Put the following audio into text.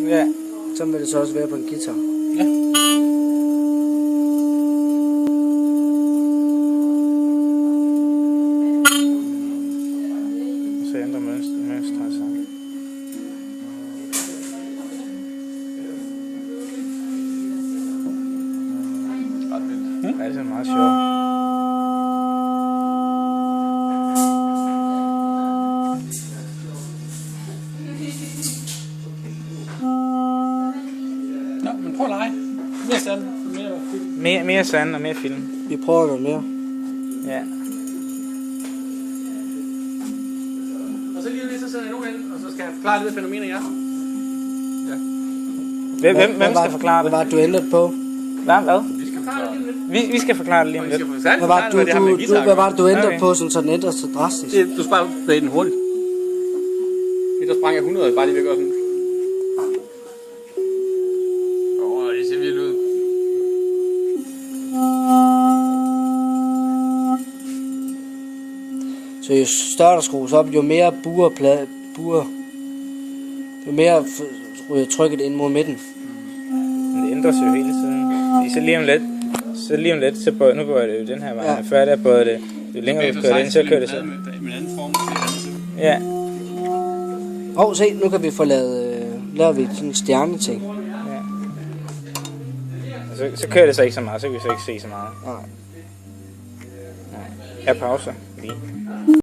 Ja. Så vil det så også være på en guitar. Ja. Så ændrer mønstre så. Ret vildt. Ja, det er meget sjovt. Nå, men prøv at lege. Mere sand, mere film. Mere sand og mere film. Vi prøver noget mere. Ja. Og så lige lidt, så sætter jeg nogen ind, og så skal jeg forklare lidt af fænomener, ja. Hvem skal forklare det? Hvad var det, du ændrede på? Hvad? Vi skal forklare det lige om lidt. Vi skal forklare det lige om Vi lidt. skal særligt Hvad var forklare, hvad det har med guitar. hvad var det, du ændrede Okay. på, så den ændrede sig drastisk? Du skal bare play den hurtigt. Det der sprang jeg 100, bare lige ved at gøre sådan. Det ser vildt ud. Så jo større der skrues op, jo mere jo mere ryger trykket ind mod midten. Men det ændrer sig jo hele tiden. Fordi så lige om lidt, nu bøjer det jo den her vej. Ja. Før der bøjer det, jo længere du kører det ind, så kører det så. Med en anden form til andet. Ja. Se, nu kan vi få laver vi sådan en stjerneting. Ja. Så kører det så ikke så meget, så kan vi så ikke se så meget. Nej. Jeg pauser lige.